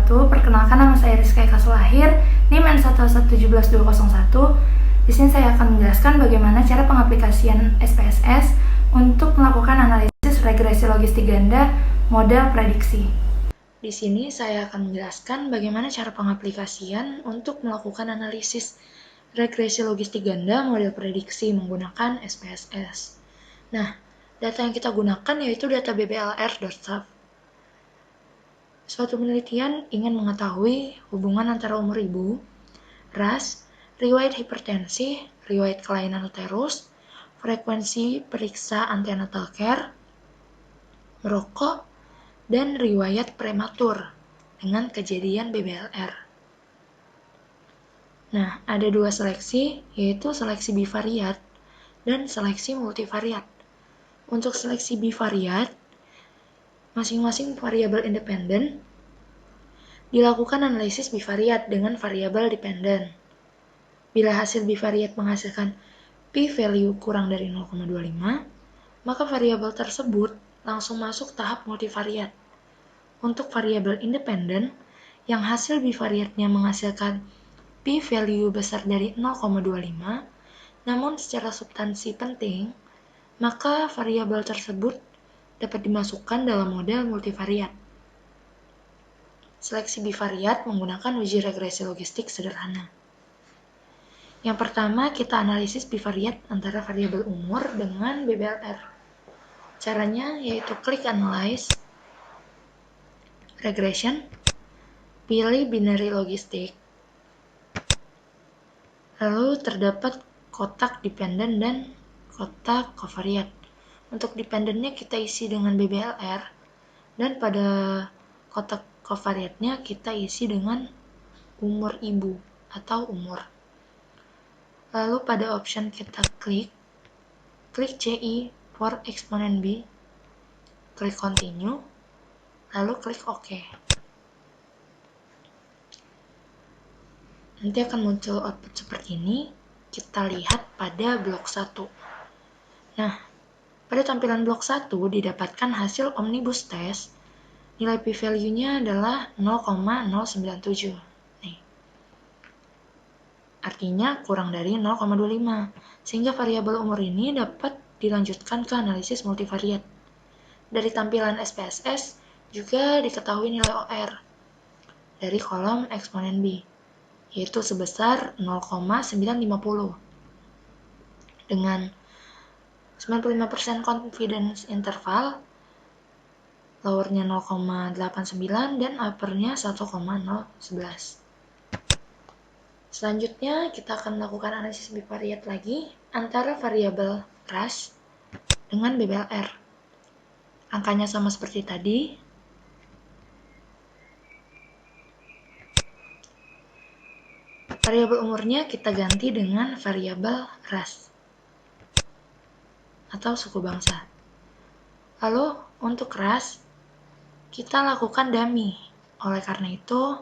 wabarakatuh. Perkenalkan, nama saya Rizka Eka Sulahir, NIM N1117201. Di sini saya akan menjelaskan bagaimana cara pengaplikasian SPSS untuk melakukan analisis regresi logistik ganda model prediksi. Di sini saya akan menjelaskan bagaimana cara pengaplikasian untuk melakukan analisis regresi logistik ganda model prediksi menggunakan SPSS. Nah, data yang kita gunakan yaitu data BBLR.SAF. Suatu penelitian ingin mengetahui hubungan antara umur ibu, ras, riwayat hipertensi, riwayat kelainan uterus, frekuensi periksa antenatal care, merokok, dan riwayat prematur dengan kejadian BBLR. Nah, ada dua seleksi, yaitu seleksi bivariat dan seleksi multivariat. Untuk seleksi bivariat, masing-masing variabel independen dilakukan analisis bivariat dengan variabel dependen. Bila hasil bivariat menghasilkan p-value kurang dari 0,25, maka variabel tersebut langsung masuk tahap multivariat. Untuk variabel independen yang hasil bivariatnya menghasilkan p-value besar dari 0,25, namun secara substansi penting, maka variabel tersebut dapat dimasukkan dalam model multivariat. Seleksi bivariat menggunakan uji regresi logistik sederhana. Yang pertama, kita analisis bivariat antara variabel umur dengan BBLR. Caranya yaitu klik Analyze, Regression, pilih binary logistik, lalu terdapat kotak dependen dan kotak covariat. Untuk dependennya kita isi dengan BBLR, dan pada kotak covariatnya kita isi dengan umur ibu atau umur. Lalu pada option kita klik CI for exponent B, klik continue, lalu klik OK. Nanti akan muncul output seperti ini. Kita lihat pada blok 1. Nah, pada tampilan blok 1 didapatkan hasil omnibus test. Nilai p-value-nya adalah 0,097. Nih. Artinya kurang dari 0,25. Sehingga variabel umur ini dapat dilanjutkan ke analisis multivariat. Dari tampilan SPSS juga diketahui nilai OR dari kolom eksponen B, yaitu sebesar 0,950. Dengan 95% confidence interval, lowernya 0,89 dan uppernya 1,011. Selanjutnya kita akan melakukan analisis bivariat lagi antara variabel ras dengan BBLR. Angkanya sama seperti tadi. Variabel umurnya kita ganti dengan variabel ras atau suku bangsa. Lalu untuk ras kita lakukan dummy. Oleh karena itu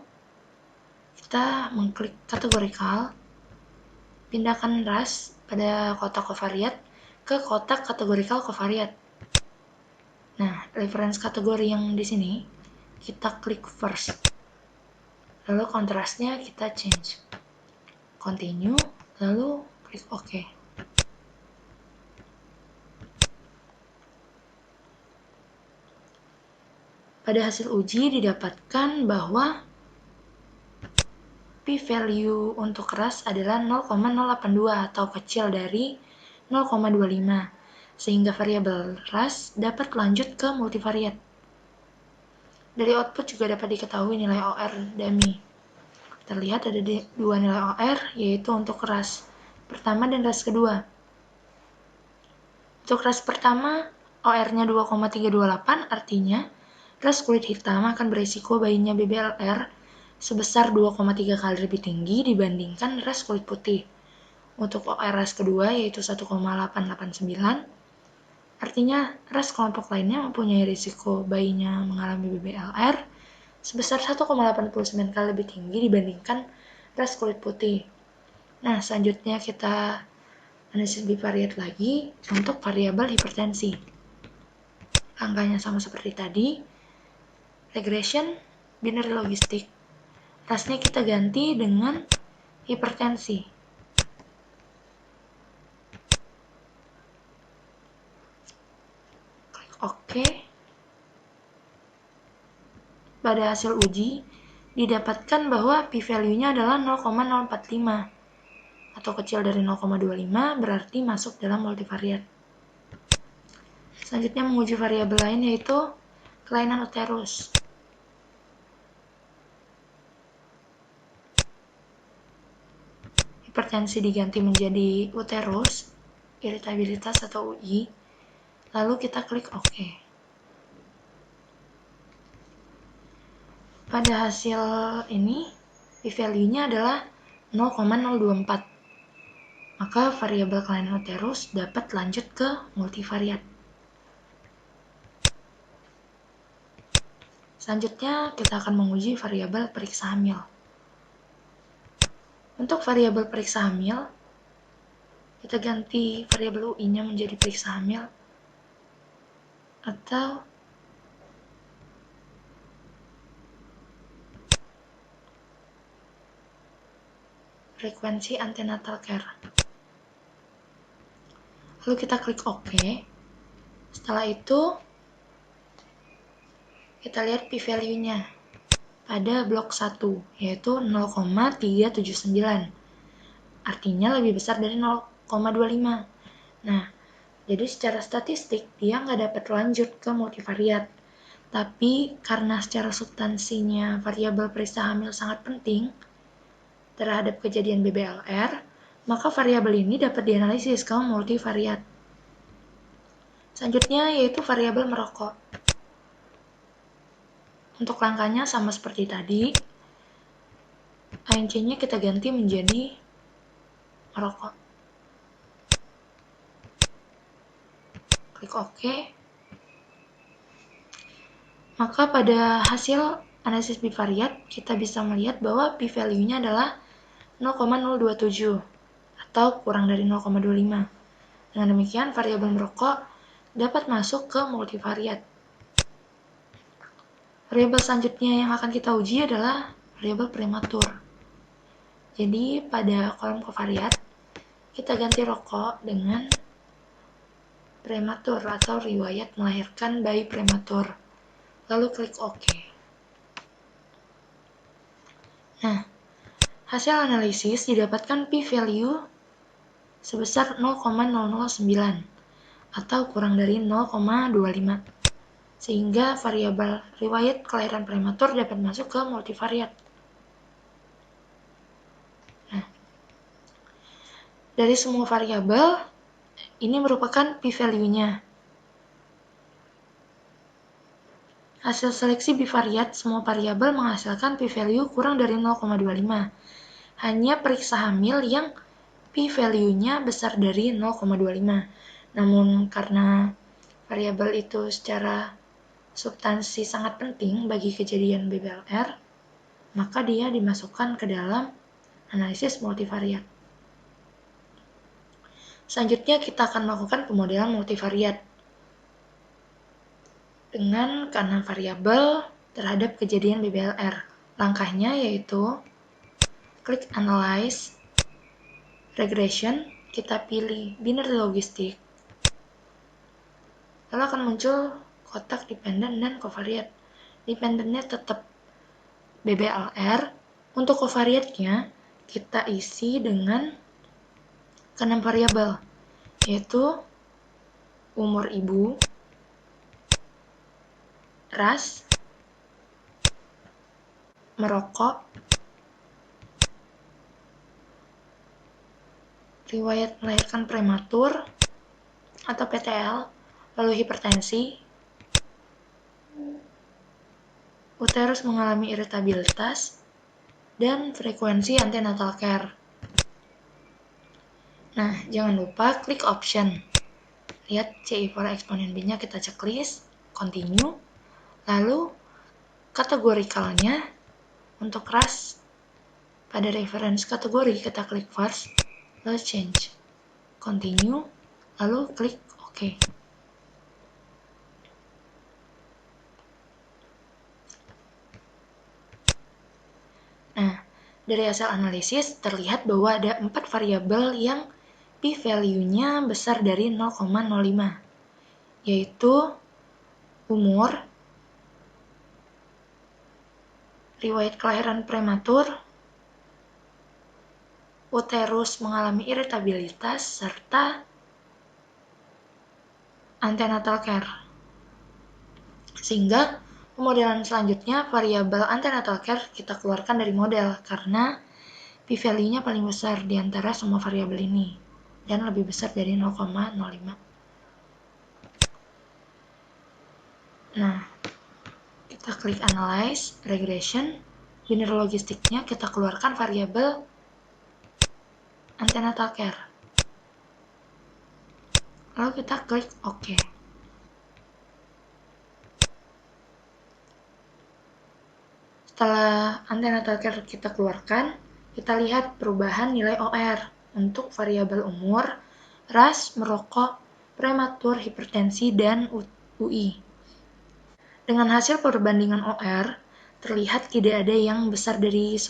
kita mengklik kategorikal, pindahkan ras pada kotak covariat ke kotak kategorikal covariat. Nah, reference kategori yang di sini kita klik first. Lalu kontrasnya kita change. Continue, lalu klik OK. Pada hasil uji didapatkan bahwa p-value untuk ras adalah 0,082 atau kecil dari 0,25, sehingga variabel ras dapat lanjut ke multivariat. Dari output juga dapat diketahui nilai OR dummy. Terlihat ada dua nilai OR, yaitu untuk ras pertama dan ras kedua. Untuk ras pertama, OR-nya 2,328, artinya ras kulit hitam akan berisiko bayinya BBLR sebesar 2,3 kali lebih tinggi dibandingkan ras kulit putih. Untuk OR ras kedua yaitu 1,889, artinya ras kelompok lainnya mempunyai risiko bayinya mengalami BBLR sebesar 1,89 kali lebih tinggi dibandingkan ras kulit putih. Nah, selanjutnya kita analisis bivariat lagi untuk variabel hipertensi. Angkanya sama seperti tadi. Regression, binary logistik. Rasnya kita ganti dengan hipertensi. Klik OK. Pada hasil uji, didapatkan bahwa p-value-nya adalah 0,045 atau kecil dari 0,25, berarti masuk dalam multivariat. Selanjutnya menguji variabel lain yaitu kelainan uterus. Hipertensi diganti menjadi uterus, iritabilitas atau UI, lalu kita klik OK. Pada hasil ini, p-value-nya adalah 0,024. Maka variabel kelainan uterus dapat lanjut ke multivariat. Selanjutnya, kita akan menguji variabel periksa hamil. Untuk variabel periksa hamil, kita ganti variabel UI-nya menjadi periksa hamil, atau frekuensi antenatal care. Lalu kita klik OK. Setelah itu, kita lihat p-value-nya pada blok 1, yaitu 0,379. Artinya lebih besar dari 0,25. Nah, jadi secara statistik, dia nggak dapat lanjut ke multivariat. Tapi karena secara substansinya variabel periksa hamil sangat penting terhadap kejadian BBLR, maka variabel ini dapat dianalisis ke multivariat. Selanjutnya yaitu variabel merokok. Untuk langkahnya sama seperti tadi, ANC-nya kita ganti menjadi merokok. Klik OK. Maka pada hasil analisis bivariat, kita bisa melihat bahwa p-value-nya adalah 0,027 atau kurang dari 0,25. Dengan demikian, variabel merokok dapat masuk ke multivariat. Variabel selanjutnya yang akan kita uji adalah variabel prematur. Jadi, pada kolom kovariat, kita ganti rokok dengan prematur atau riwayat melahirkan bayi prematur. Lalu klik OK. Nah, hasil analisis didapatkan p-value sebesar 0,009 atau kurang dari 0,25. Sehingga variabel riwayat kelahiran prematur dapat masuk ke multivariat. Nah, dari semua variabel, ini merupakan p-value-nya. Hasil seleksi bivariat, semua variabel menghasilkan p-value kurang dari 0,25. Hanya periksa hamil yang p-value-nya besar dari 0,25. Namun karena variabel itu secara substansi sangat penting bagi kejadian BBLR, maka dia dimasukkan ke dalam analisis multivariat. Selanjutnya kita akan melakukan pemodelan multivariat dengan kanan variabel terhadap kejadian BBLR. Langkahnya yaitu klik Analyze, Regression, kita pilih binary logistik. Lalu akan muncul kotak dependent dan covariate. Dependentnya tetap BBLR. Untuk covariatnya kita isi dengan keenam variabel, yaitu umur ibu, ras, merokok, riwayat melahirkan prematur atau PTL, lalu hipertensi, uterus mengalami iritabilitas, dan frekuensi antenatal care. Nah, jangan lupa klik option. Lihat CI4 eksponen B-nya kita checklist, continue, lalu kategorikalnya untuk ras pada reference kategori kita klik first, lalu change, continue, lalu klik OK. Dari hasil analisis terlihat bahwa ada 4 variabel yang p-value-nya besar dari 0,05, yaitu umur, riwayat kelahiran prematur, uterus mengalami iritabilitas, serta antenatal care. Sehingga pemodelan selanjutnya variabel antenatal care kita keluarkan dari model karena p-value-nya paling besar di antara semua variabel ini dan lebih besar dari 0,05. Nah, kita klik analyze, regression, binary logistiknya kita keluarkan variabel antenatal care. Lalu kita klik OK. Setelah antenatal care kita keluarkan, kita lihat perubahan nilai OR untuk variabel umur, ras, merokok, prematur, hipertensi, dan UI. Dengan hasil perbandingan OR, terlihat tidak ada yang besar dari 10%.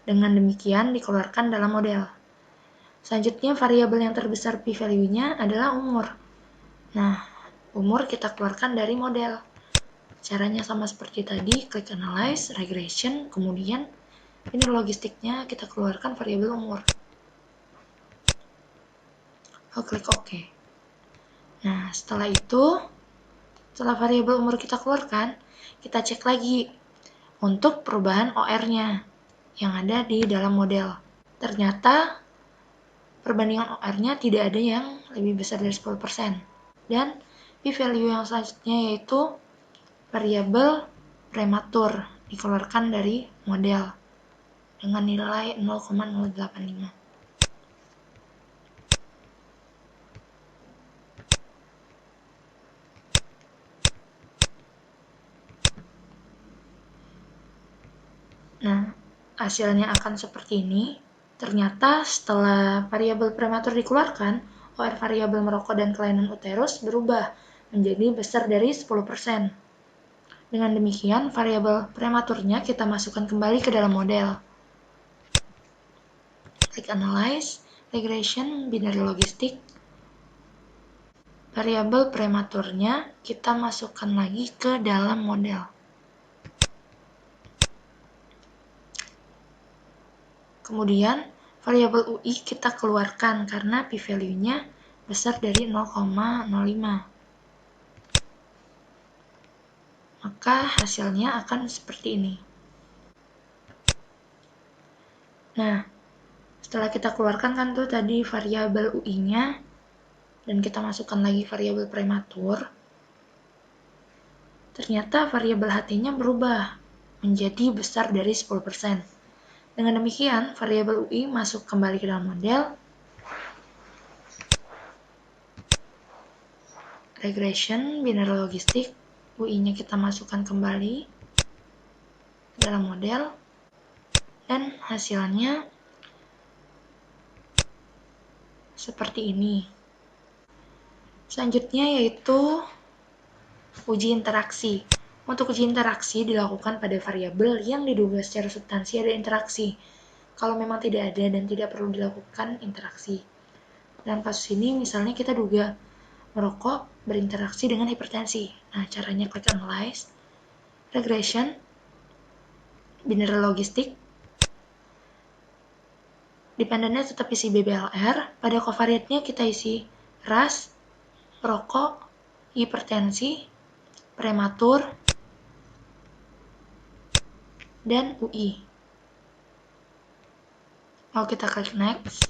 Dengan demikian dikeluarkan dalam model. Selanjutnya variabel yang terbesar p-value-nya adalah umur. Nah, umur kita keluarkan dari model. Caranya sama seperti tadi, klik analyze, regression, kemudian ini logistiknya kita keluarkan variabel umur. Lalu klik OK. Nah, setelah variabel umur kita keluarkan, kita cek lagi untuk perubahan OR-nya yang ada di dalam model. Ternyata perbandingan OR-nya tidak ada yang lebih besar dari 10%. Dan p-value yang selanjutnya yaitu variabel prematur dikeluarkan dari model dengan nilai 0,085. Nah, hasilnya akan seperti ini. Ternyata setelah variabel prematur dikeluarkan, OR variabel merokok dan kelainan uterus berubah menjadi besar dari 10%. Dengan demikian, variabel prematurnya kita masukkan kembali ke dalam model. Klik analyze, regression, binary logistik. Variabel prematurnya kita masukkan lagi ke dalam model. Kemudian, variabel UI kita keluarkan karena p-value-nya besar dari 0,05. Maka hasilnya akan seperti ini. Nah, setelah kita keluarkan kan tuh tadi variabel UI-nya dan kita masukkan lagi variabel prematur, ternyata variabel HT-nya berubah menjadi besar dari 10%. Dengan demikian, variabel UI masuk kembali ke dalam model. Regression, binary logistik, UI-nya kita masukkan kembali ke dalam model. Dan hasilnya seperti ini. Selanjutnya yaitu uji interaksi. Untuk uji interaksi dilakukan pada variabel yang diduga secara substansi ada interaksi. Kalau memang tidak ada dan tidak perlu dilakukan interaksi. Dalam kasus ini misalnya kita duga merokok berinteraksi dengan hipertensi. Nah, caranya klik analyze, regression, binary logistik. Dependennya tetap isi BBLR, pada covariatnya kita isi ras, perokok, hipertensi, prematur, dan UI. Lalu kita klik next.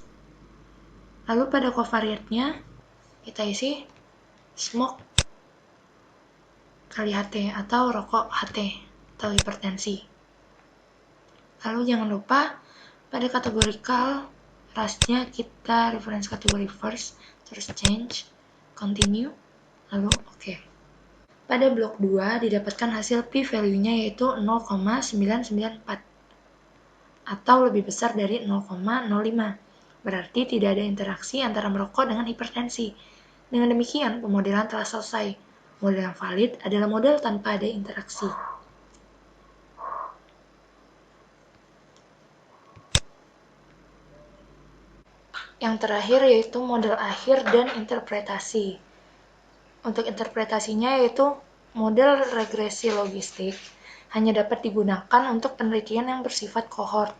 Lalu pada covariatnya kita isi smoke kali HT atau rokok HT atau hipertensi. Lalu jangan lupa pada kategorikal rasnya kita reference kategori first, terus change, continue, lalu OK. Pada blok 2 didapatkan hasil p-value-nya yaitu 0,994 atau lebih besar dari 0,05. Berarti tidak ada interaksi antara merokok dengan hipertensi. Dengan demikian, pemodelan telah selesai. Model yang valid adalah model tanpa ada interaksi. Yang terakhir yaitu model akhir dan interpretasi. Untuk interpretasinya yaitu model regresi logistik hanya dapat digunakan untuk penelitian yang bersifat kohort.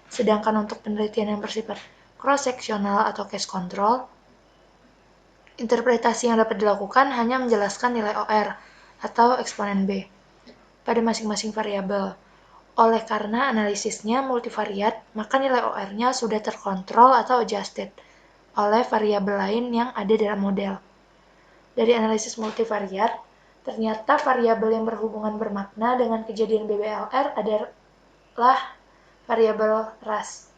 Sedangkan untuk penelitian yang bersifat cross-sectional atau case control, interpretasi yang dapat dilakukan hanya menjelaskan nilai OR atau eksponen B pada masing-masing variabel. Oleh karena analisisnya multivariat, maka nilai OR-nya sudah terkontrol atau adjusted oleh variabel lain yang ada dalam model. Dari analisis multivariat, ternyata variabel yang berhubungan bermakna dengan kejadian BBLR adalah variabel ras,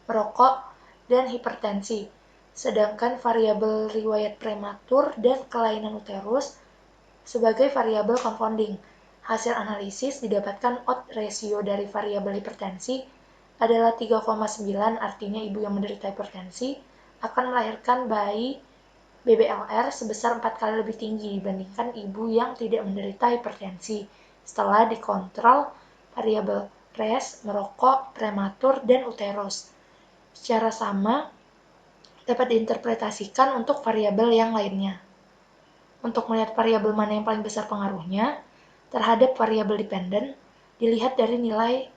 merokok, dan hipertensi. Sedangkan variabel riwayat prematur dan kelainan uterus sebagai variabel confounding. Hasil analisis didapatkan odds ratio dari variabel hipertensi adalah 3,9, artinya ibu yang menderita hipertensi akan melahirkan bayi BBLR sebesar 4 kali lebih tinggi dibandingkan ibu yang tidak menderita hipertensi setelah dikontrol variabel res, merokok, prematur, dan uterus. Secara sama dapat diinterpretasikan untuk variabel yang lainnya. Untuk melihat variabel mana yang paling besar pengaruhnya terhadap variabel dependen, dilihat dari nilai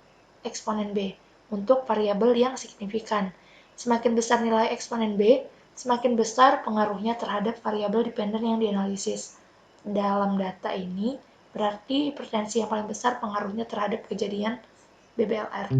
eksponen B untuk variabel yang signifikan. Semakin besar nilai eksponen B, semakin besar pengaruhnya terhadap variabel dependen yang dianalisis. Dalam data ini, berarti hipertensi yang paling besar pengaruhnya terhadap kejadian BBLR.